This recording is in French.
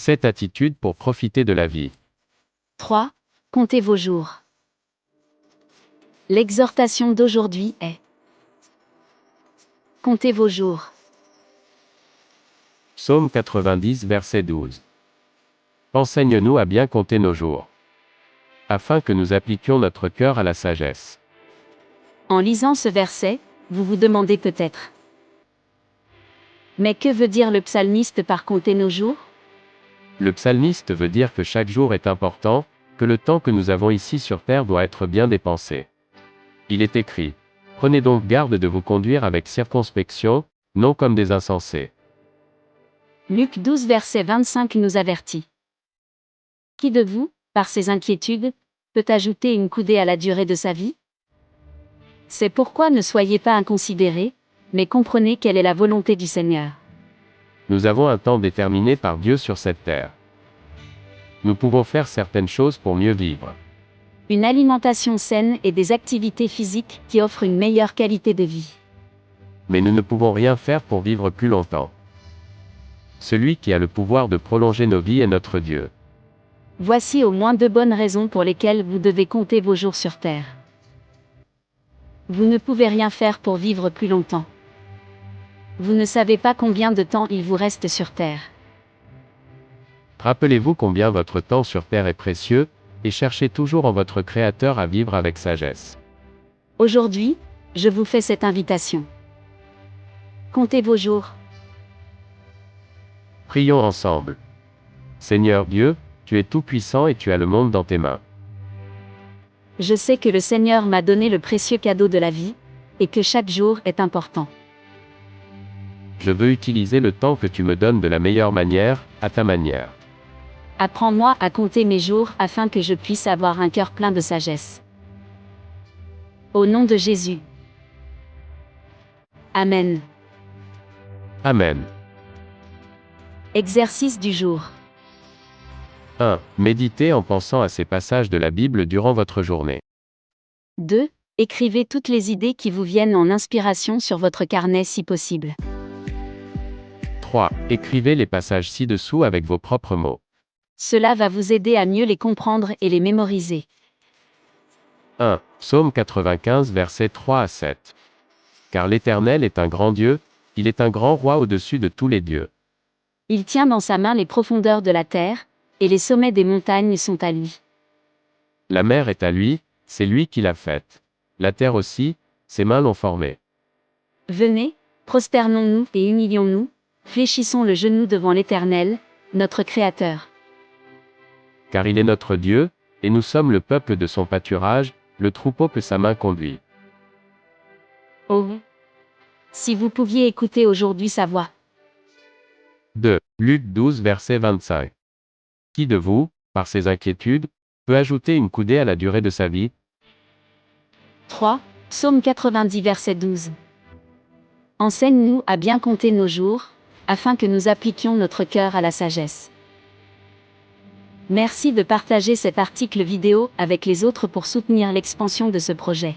7 attitudes pour profiter de la vie. 3. Comptez vos jours. L'exhortation d'aujourd'hui est: comptez vos jours. Psaume 90, verset 12. Enseigne-nous à bien compter nos jours, afin que nous appliquions notre cœur à la sagesse. En lisant ce verset, vous vous demandez peut-être: mais que veut dire le psalmiste par compter nos jours? Le psalmiste veut dire que chaque jour est important, que le temps que nous avons ici sur terre doit être bien dépensé. Il est écrit: prenez donc garde de vous conduire avec circonspection, non comme des insensés. Luc 12 verset 25 nous avertit: qui de vous, par ses inquiétudes, peut ajouter une coudée à la durée de sa vie? C'est pourquoi ne soyez pas inconsidérés, mais comprenez quelle est la volonté du Seigneur. Nous avons un temps déterminé par Dieu sur cette terre. Nous pouvons faire certaines choses pour mieux vivre. Une alimentation saine et des activités physiques qui offrent une meilleure qualité de vie. Mais nous ne pouvons rien faire pour vivre plus longtemps. Celui qui a le pouvoir de prolonger nos vies est notre Dieu. Voici au moins 2 bonnes raisons pour lesquelles vous devez compter vos jours sur terre. Vous ne pouvez rien faire pour vivre plus longtemps. Vous ne savez pas combien de temps il vous reste sur terre. Rappelez-vous combien votre temps sur terre est précieux, et cherchez toujours en votre Créateur à vivre avec sagesse. Aujourd'hui, je vous fais cette invitation. Comptez vos jours. Prions ensemble. Seigneur Dieu, tu es tout-puissant et tu as le monde dans tes mains. Je sais que le Seigneur m'a donné le précieux cadeau de la vie, et que chaque jour est important. Je veux utiliser le temps que tu me donnes de la meilleure manière, à ta manière. Apprends-moi à compter mes jours afin que je puisse avoir un cœur plein de sagesse. Au nom de Jésus. Amen. Amen. Exercice du jour. 1. Méditez en pensant à ces passages de la Bible durant votre journée. 2. Écrivez toutes les idées qui vous viennent en inspiration sur votre carnet si possible. 3. Écrivez les passages ci-dessous avec vos propres mots. Cela va vous aider à mieux les comprendre et les mémoriser. 1. Psaume 95 versets 3 à 7. Car l'Éternel est un grand Dieu, il est un grand roi au-dessus de tous les dieux. Il tient dans sa main les profondeurs de la terre, et les sommets des montagnes sont à lui. La mer est à lui, c'est lui qui l'a faite. La terre aussi, ses mains l'ont formée. Venez, prosternons-nous et humilions-nous, fléchissons le genou devant l'Éternel, notre Créateur. Car il est notre Dieu, et nous sommes le peuple de son pâturage, le troupeau que sa main conduit. Oh! Si vous pouviez écouter aujourd'hui sa voix. 2. Luc 12 verset 25. Qui de vous, par ses inquiétudes, peut ajouter une coudée à la durée de sa vie? 3. Psaume 90 verset 12. Enseigne-nous à bien compter nos jours, afin que nous appliquions notre cœur à la sagesse. Merci de partager cet article vidéo avec les autres pour soutenir l'expansion de ce projet.